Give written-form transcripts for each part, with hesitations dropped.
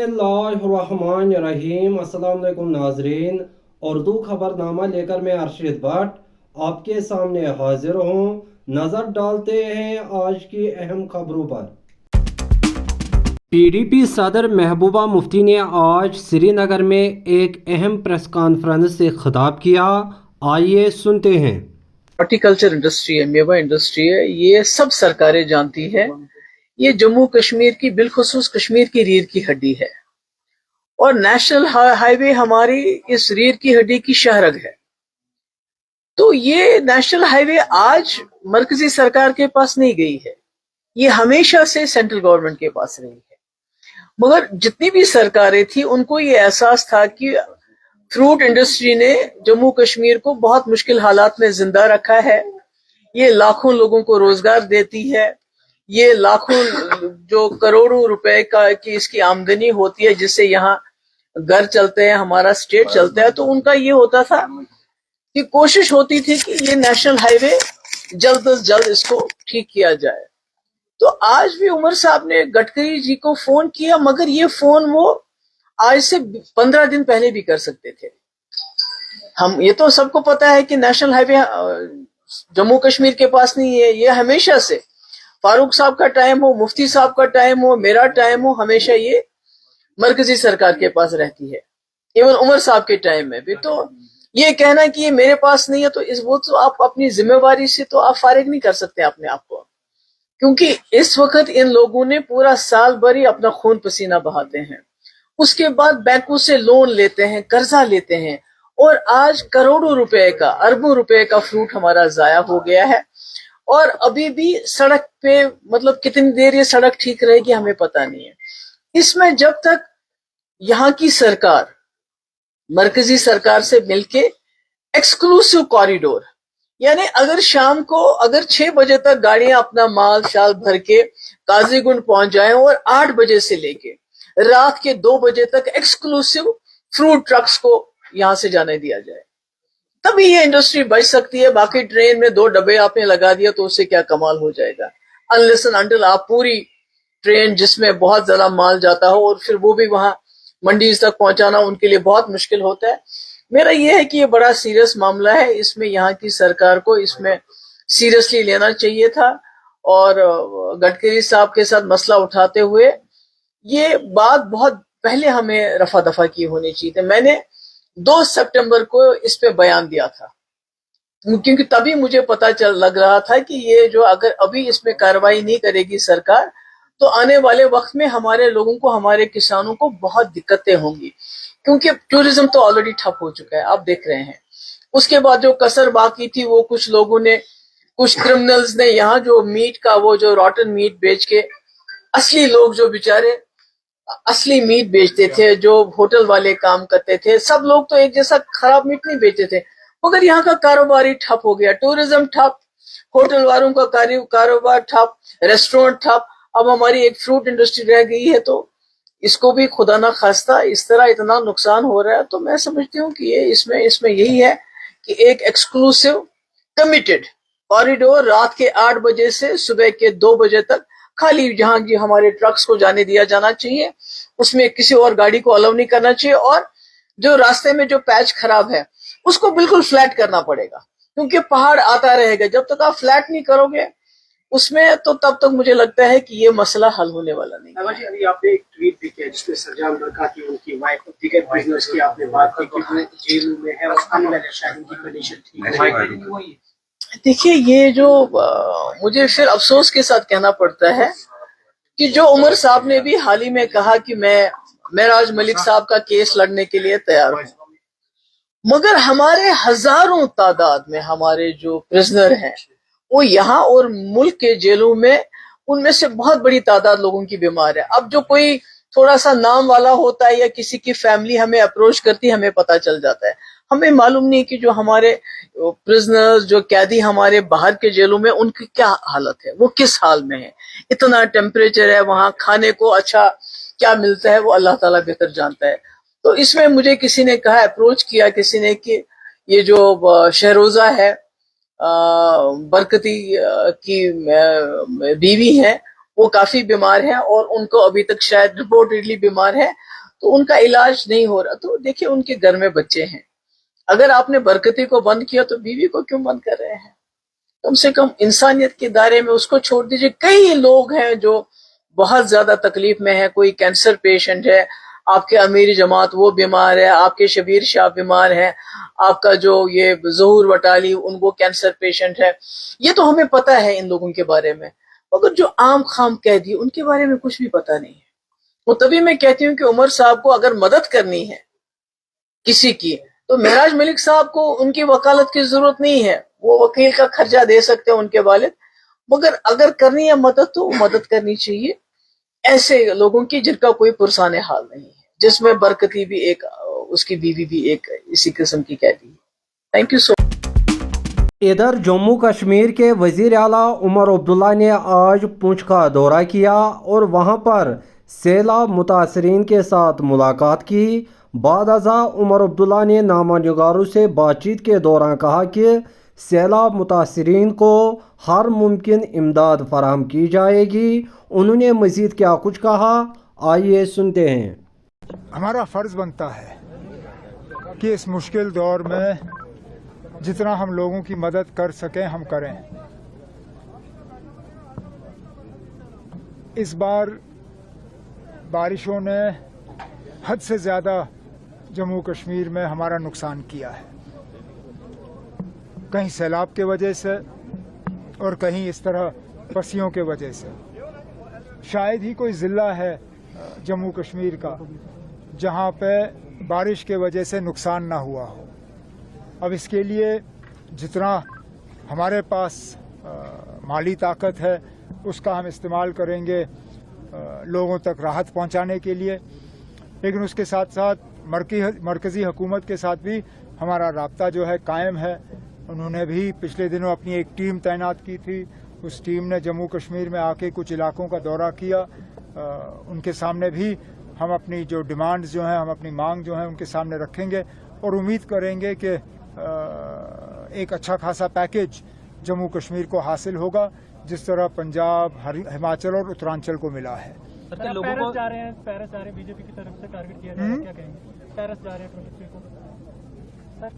बिस्मिल्लाहिर्रहमानिर्रहीम। अस्सलाम वालेकुम नाजरीन, उर्दू खबरनामा लेकर मैं अरशद भट्ट आपके सामने हाजिर हूँ। नज़र डालते हैं आज की अहम खबरों पर। पीडीपी सदर महबूबा मुफ्ती ने आज श्रीनगर में एक अहम प्रेस कॉन्फ्रेंस से खिताब किया। आइए सुनते हैं। हॉर्टिकल्चर इंडस्ट्री है, मेवा इंडस्ट्री है, ये सब सरकारें जानती है। ये जम्मू कश्मीर की, बिलखुसूस कश्मीर की रीढ़ की हड्डी है और नेशनल हाईवे हमारी इस रीढ़ की हड्डी की शहरग है। तो ये नेशनल हाईवे आज मरकजी सरकार के पास नहीं गई है, ये हमेशा से सेंट्रल गवर्नमेंट के पास रही है। मगर जितनी भी सरकारें थी उनको ये एहसास था कि फ्रूट इंडस्ट्री ने जम्मू कश्मीर को बहुत मुश्किल हालात में जिंदा रखा है। ये लाखों लोगों को रोजगार देती है, ये लाखों जो करोड़ों रुपए की इसकी आमदनी होती है, जिससे यहाँ घर चलते हैं, हमारा स्टेट चलता है। तो उनका ये होता था कि कोशिश होती थी कि ये नेशनल हाईवे जल्द से जल्द इसको ठीक किया जाए। तो आज भी उमर साहब ने गडकरी जी को फोन किया, मगर ये फोन वो आज से 15 दिन पहले भी कर सकते थे। हम ये तो सबको पता है कि नेशनल हाईवे जम्मू कश्मीर के पास नहीं है। ये हमेशा से फारूक साहब का टाइम हो, मुफ्ती साहब का टाइम हो, मेरा टाइम हो, हमेशा ये मरकजी सरकार के पास रहती है। इवन उमर साहब के टाइम में भी। तो ये कहना कि ये मेरे पास नहीं है, तो वो तो आप अपनी जिम्मेवारी से तो आप फारिग नहीं कर सकते अपने आप को, क्योंकि इस वक्त इन लोगों ने पूरा साल भर ही अपना खून पसीना बहाते हैं, उसके बाद बैंकों से लोन लेते हैं, कर्जा लेते हैं, और आज करोड़ों रुपए का, अरबों रुपए का फ्रूट हमारा जाया हो गया है। और अभी भी सड़क पे, मतलब कितनी देर ये सड़क ठीक रहेगी हमें पता नहीं है। इसमें जब तक यहाँ की सरकार मरकजी सरकार से मिलके एक्सक्लूसिव कॉरिडोर, यानी अगर शाम को अगर 6 बजे तक गाड़ियां अपना माल शाल भर के काजीगुंड पहुंच जाएं और 8 बजे से लेके रात के 2 बजे तक एक्सक्लूसिव फ्रूट ट्रक्स को यहां से जाने दिया जाए, तभी ये इंडस्ट्री बच सकती है। बाकी ट्रेन में 2 डब्बे आपने लगा दिया तो उससे क्या कमाल हो जाएगा। अनलेस एंड अनटिल आप पूरी ट्रेन जिसमें बहुत ज्यादा माल जाता हो और फिर वो भी वहां मंडी तक पहुंचाना उनके लिए बहुत मुश्किल होता है। मेरा ये है कि ये बड़ा सीरियस मामला है, इसमें यहाँ की सरकार को इसमें सीरियसली लेना चाहिए था और गडकरी साहब के साथ मसला उठाते हुए ये बात बहुत पहले हमें रफा दफा की होनी चाहिए थी। मैंने 2 सितंबर को इस पे बयान दिया था, क्योंकि तभी मुझे पता लग रहा था कि ये जो अगर अभी इसमें कार्रवाई नहीं करेगी सरकार, तो आने वाले वक्त में हमारे लोगों को, हमारे किसानों को बहुत दिक्कतें होंगी, क्योंकि टूरिज्म तो ऑलरेडी ठप हो चुका है, आप देख रहे हैं। उसके बाद जो कसर बाकी थी वो कुछ लोगों ने, कुछ क्रिमिनल्स ने यहाँ जो मीट का, वो जो रॉटन मीट बेच के, असली लोग जो बेचारे असली मीट बेचते थे, जो होटल वाले काम करते थे, सब लोग तो एक जैसा खराब मीट नहीं बेचते थे, मगर यहाँ का कारोबार ही ठप हो गया। टूरिज्म ठप, होटल वालों का कारोबार ठप, रेस्टोरेंट ठप। अब हमारी एक फ्रूट इंडस्ट्री रह गई है, तो इसको भी खुदा ना खास्ता इस तरह इतना नुकसान हो रहा है। तो मैं समझती हूँ कि ये इसमें यही है कि एक एक्सक्लूसिव कमिटेड कॉरिडोर रात के 8 बजे से सुबह के 2 बजे तक खाली जहां की हमारे ट्रक्स को जाने दिया जाना चाहिए, उसमें किसी और गाड़ी को अलाउ नहीं करना चाहिए। और जो रास्ते में जो पैच खराब है उसको बिल्कुल फ्लैट करना पड़ेगा, क्योंकि पहाड़ आता रहेगा। जब तक आप फ्लैट नहीं करोगे उसमें, तो तब तक मुझे लगता है कि ये मसला हल होने वाला नहीं है। अभी आपने एक ट्वीट भी किया जिसमें सज्जाद नरका की, उनकी वाइफ और दीगर बिजनेस की आपने बात की कि वो जेल में है और अनमैरिड शायद उनकी कंडीशन ठीक है। देखिए, ये जो मुझे फिर अफसोस के साथ कहना पड़ता है कि जो उमर साहब ने भी हाल ही में कहा कि मैं मेराज मलिक साहब का केस लड़ने के लिए तैयार हूं, मगर हमारे हजारों तादाद में हमारे जो प्रिजनर हैं वो यहाँ और मुल्क के जेलों में, उनमें से बहुत बड़ी तादाद लोगों की बीमार है। अब जो कोई थोड़ा सा नाम वाला होता है या किसी की फैमिली हमें अप्रोच करती है, हमें पता चल जाता है। हमें मालूम नहीं कि जो हमारे प्रिजनर्स, जो कैदी हमारे बाहर के जेलों में, उनकी क्या हालत है, वो किस हाल में है। इतना टेम्परेचर है वहां, खाने को अच्छा क्या मिलता है वो अल्लाह ताला बेहतर जानता है। तो इसमें मुझे किसी ने कहा, अप्रोच किया किसी ने, कि ये जो शहरोजा है बरकती की बीवी है, وہ کافی بیمار ہیں اور ان کو ابھی تک شاید رپورٹڈلی بیمار ہے تو ان کا علاج نہیں ہو رہا. تو دیکھیں ان کے گھر میں بچے ہیں, اگر آپ نے برکتی کو بند کیا تو بیوی کو کیوں بند کر رہے ہیں؟ کم سے کم انسانیت کے دائرے میں اس کو چھوڑ دیجئے. کئی لوگ ہیں جو بہت زیادہ تکلیف میں ہے, کوئی کینسر پیشنٹ ہے, آپ کے امیر جماعت وہ بیمار ہے, آپ کے شبیر شاہ بیمار ہے, آپ کا جو یہ ظہور وٹالی ان کو کینسر پیشنٹ ہے. یہ تو ہمیں پتہ ہے ان لوگوں کے بارے میں, مگر جو عام خام قیدی ان کے بارے میں کچھ بھی پتہ نہیں ہے. وہ تبھی میں کہتی ہوں کہ عمر صاحب کو اگر مدد کرنی ہے کسی کی تو معراج ملک صاحب کو ان کی وکالت کی ضرورت نہیں ہے, وہ وکیل کا خرچہ دے سکتے ہیں ان کے والد, مگر اگر کرنی ہے مدد تو مدد کرنی چاہیے ایسے لوگوں کی جن کا کوئی پرسان حال نہیں ہے, جس میں برکتی بھی ایک, اس کی بیوی بھی ایک اسی قسم کی قیدی ہے. Thank you so. ادھر جموں کشمیر کے وزیر اعلیٰ عمر عبداللہ نے آج پونچھ کا دورہ کیا اور وہاں پر سیلاب متاثرین کے ساتھ ملاقات کی. بعد ازاں عمر عبداللہ نے نامہ نگاروں سے بات چیت کے دوران کہا کہ سیلاب متاثرین کو ہر ممکن امداد فراہم کی جائے گی. انہوں نے مزید کیا کچھ کہا, آئیے سنتے ہیں. ہمارا فرض بنتا ہے کہ اس مشکل دور میں جتنا ہم لوگوں کی مدد کر سکیں ہم کریں. اس بار بارشوں نے حد سے زیادہ جموں کشمیر میں ہمارا نقصان کیا ہے, کہیں سیلاب کی وجہ سے اور کہیں اس طرح پسیوں کی وجہ سے. شاید ہی کوئی ضلع ہے جموں کشمیر کا جہاں پہ بارش کی وجہ سے نقصان نہ ہوا ہو. اب اس کے لیے جتنا ہمارے پاس مالی طاقت ہے اس کا ہم استعمال کریں گے لوگوں تک راحت پہنچانے کے لیے, لیکن اس کے ساتھ ساتھ مرکزی حکومت کے ساتھ بھی ہمارا رابطہ جو ہے قائم ہے. انہوں نے بھی پچھلے دنوں اپنی ایک ٹیم تعینات کی تھی, اس ٹیم نے جموں کشمیر میں آ کے کچھ علاقوں کا دورہ کیا. ان کے سامنے بھی ہم اپنی جو ڈیمانڈز جو ہیں, ہم اپنی مانگ جو ہیں ان کے سامنے رکھیں گے اور امید کریں گے کہ ایک اچھا خاصا پیکیج جموں کشمیر کو حاصل ہوگا جس طرح پنجاب, ہماچل اور اترانچل کو ملا ہے. پیرس جا رہے ہیں بی جے پی کی طرف سے ٹارگٹ کیا جا رہا ہے, کیا کہیں گے؟ پیرس جا رہے ہیں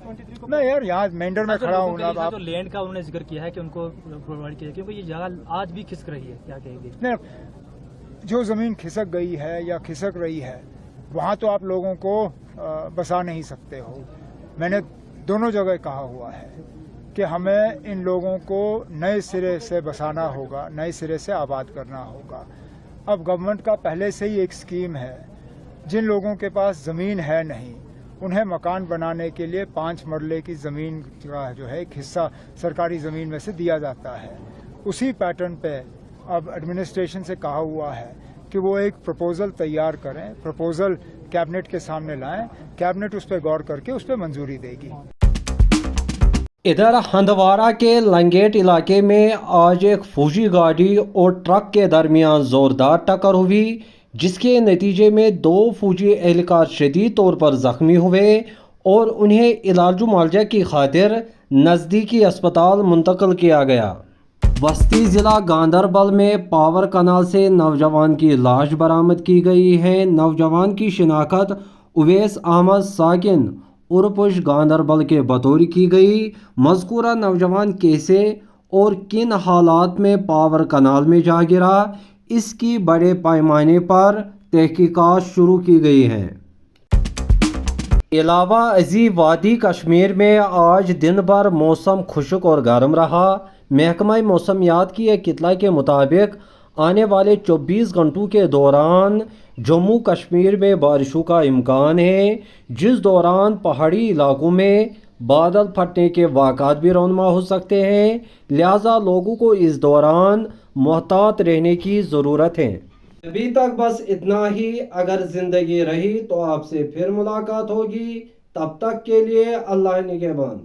23 کو. میں یار یہاں مینڈر میں کھڑا ہوں. اب جو لینڈ کا انہوں نے ذکر کیا ہے کہ ان کو پرووائڈ کیا کیونکہ یہ جگہ آج بھی کھسک رہی ہے, کیا کہیں گے؟ نہیں, جو زمین کھسک گئی ہے یا کھسک رہی ہے وہاں تو آپ لوگوں کو بسا نہیں سکتے ہو. میں نے دونوں جگہ کہا ہوا ہے کہ ہمیں ان لوگوں کو نئے سرے سے بسانا ہوگا, نئے سرے سے آباد کرنا ہوگا. اب گورنمنٹ کا پہلے سے ہی ایک سکیم ہے, جن لوگوں کے پاس زمین ہے نہیں انہیں مکان بنانے کے لیے 5 مرلے کی زمین کا جو ہے ایک حصہ سرکاری زمین میں سے دیا جاتا ہے. اسی پیٹرن پہ اب ایڈمنسٹریشن سے کہا ہوا ہے کہ وہ ایک پروپوزل تیار کریں, پروپوزل کیبنٹ کے سامنے لائیں, کیبنٹ اس پہ غور کر کے اس پہ منظوری دے گی. ادھر ہندوارہ کے لنگیٹ علاقے میں آج ایک فوجی گاڑی اور ٹرک کے درمیان زوردار ٹکر ہوئی, جس کے نتیجے میں 2 فوجی اہلکار شدید طور پر زخمی ہوئے اور انہیں علاج معالجہ کی خاطر نزدیکی اسپتال منتقل کیا گیا. وسطی ضلع گاندربل میں پاور کنال سے نوجوان کی لاش برآمد کی گئی ہے. نوجوان کی شناخت اویس احمد ساکن ارپش گاندربل کے بطور کی گئی. مذکورہ نوجوان کیسے اور کن حالات میں پاور کنال میں جا گرا, اس کی بڑے پیمانے پر تحقیقات شروع کی گئی ہیں. علاوہ ازیں وادی کشمیر میں آج دن بھر موسم خشک اور گرم رہا. محکمہ موسمیات کی ایک اطلاع کے مطابق آنے والے 24 گھنٹوں کے دوران جموں کشمیر میں بارشوں کا امکان ہے, جس دوران پہاڑی علاقوں میں بادل پھٹنے کے واقعات بھی رونما ہو سکتے ہیں. لہٰذا لوگوں کو اس دوران محتاط رہنے کی ضرورت ہے. ابھی تک بس اتنا ہی. اگر زندگی رہی تو آپ سے پھر ملاقات ہوگی. تب تک کے لیے اللہ نگہبان.